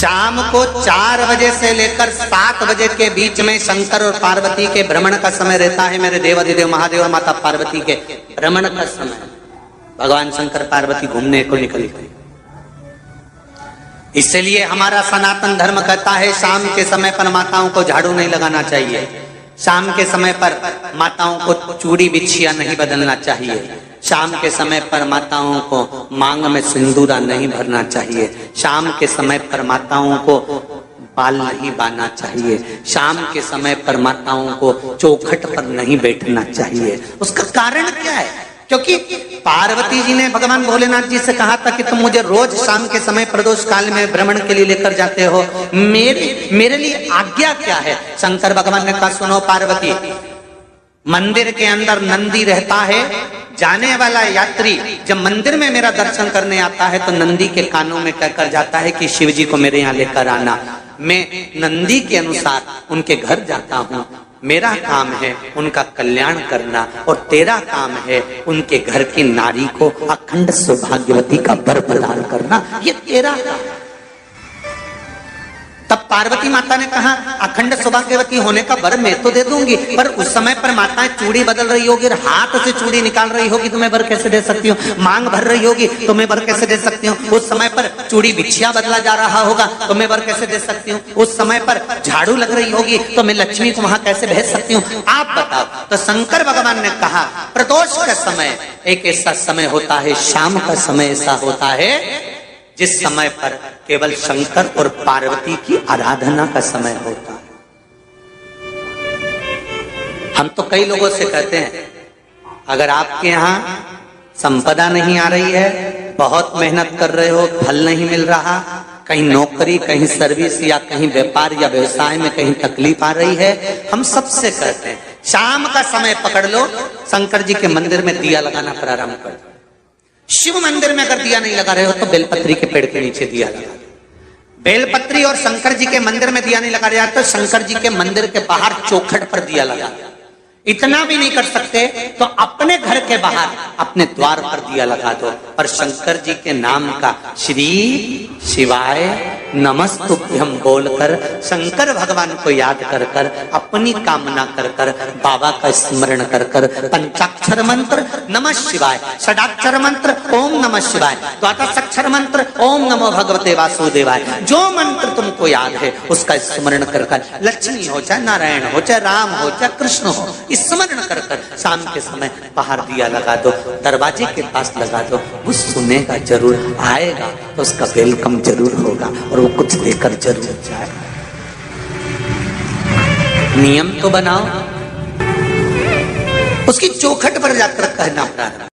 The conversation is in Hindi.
शाम को 4 बजे से लेकर 7 बजे के बीच में शंकर और पार्वती के भ्रमण का समय रहता है। मेरे देवाधिदेव महादेव और माता पार्वती के भ्रमण का समय, भगवान शंकर पार्वती घूमने को निकले। इसलिए हमारा सनातन धर्म कहता है शाम के समय पर माताओं को झाड़ू नहीं लगाना चाहिए, शाम के समय पर माताओं को चूड़ी बिछिया नहीं बदलना चाहिए, शाम के समय पर माताओं को मांग में सिंदूरा नहीं भरना चाहिए, शाम के समय पर माताओं को बाल नहीं बांधना चाहिए, शाम के समय पर माताओं को चौखट पर नहीं बैठना चाहिए। उसका कारण क्या है? क्योंकि पार्वती जी ने भगवान भोलेनाथ जी से कहा था कि तुम मुझे रोज शाम के समय प्रदोष काल में भ्रमण के लिए लेकर जाते हो, मेरे लिए आज्ञा क्या है? शंकर भगवान ने कहा सुनो पार्वती, मंदिर के अंदर नंदी रहता है, जाने वाला यात्री जब मंदिर में मेरा दर्शन करने आता है तो नंदी के कानों में कहकर जाता है कि शिव जी को मेरे यहाँ लेकर आना। मैं नंदी के अनुसार उनके घर जाता हूँ, मेरा काम है उनका कल्याण करना और तेरा काम है उनके घर की नारी को अखंड सौभाग्यवती का वर प्रदान करना, ये तेरा काम। तब पार्वती माता ने कहा अखंड सौभाग्यवती होने का वर मैं तो दे दूंगी, पर उस समय पर माताएं चूड़ी बदल रही होगी और हाथ से चूड़ी निकाल रही होगी तो मैं वर कैसे दे सकती हूँ? मांग भर रही होगी तो मैं वर कैसे दे सकती हूँ? उस समय पर चूड़ी बिछिया बदला जा रहा होगा तो मैं वर कैसे दे सकती हूँ? उस समय पर झाड़ू लग रही होगी तो मैं लक्ष्मी को वहां कैसे भेज सकती हूँ? आप बताओ। तो शंकर भगवान ने कहा प्रदोष का समय एक ऐसा समय होता है, शाम का समय ऐसा होता है जिस समय पर केवल शंकर और पार्वती की आराधना का समय होता है। हम तो कई लोगों से कहते हैं अगर आपके यहाँ संपदा नहीं आ रही है, बहुत मेहनत कर रहे हो, फल नहीं मिल रहा, कहीं नौकरी, कहीं सर्विस या कहीं व्यापार या व्यवसाय में कहीं तकलीफ आ रही है, हम सबसे कहते हैं शाम का समय पकड़ लो, शंकर जी के मंदिर में दिया लगाना प्रारंभ कर दो। शिव मंदिर में अगर दिया नहीं लगा रहे हो तो बेलपत्री के पेड़ के नीचे दिया लगा। बेलपत्री और शंकर जी के मंदिर में दिया नहीं लगा रहा तो शंकर जी के मंदिर के बाहर चौखट पर दिया लगा। इतना भी नहीं कर सकते तो अपने घर के बाहर अपने द्वार पर दिया लगा दो, पर शंकर जी के नाम का श्री शिवाय नमस्तुभ्यं बोलकर शंकर भगवान को याद कर कर अपनी कामना कर कर बाबा का स्मरण कर कर पंचाक्षर मंत्र नमः शिवाय, षडाक्षर मंत्र ओम नमः शिवाय, द्वादशाक्षर मंत्र ओम नमो भगवते वासुदेवाय, जो मंत्र तुमको याद है उसका स्मरण कर कर लक्ष्मी हो चाहे नारायण हो चाहे राम हो चाहे कृष्ण हो स्मरण कर कर शाम के समय बाहर दिया लगा दो, दरवाजे के पास लगा दो। वो सुनेगा जरूर, आएगा तो उसका वेलकम जरूर होगा और वो कुछ देकर जरूर जाएगा। नियम तो बनाओ, उसकी चौखट पर जाकर कहना प्रारंभ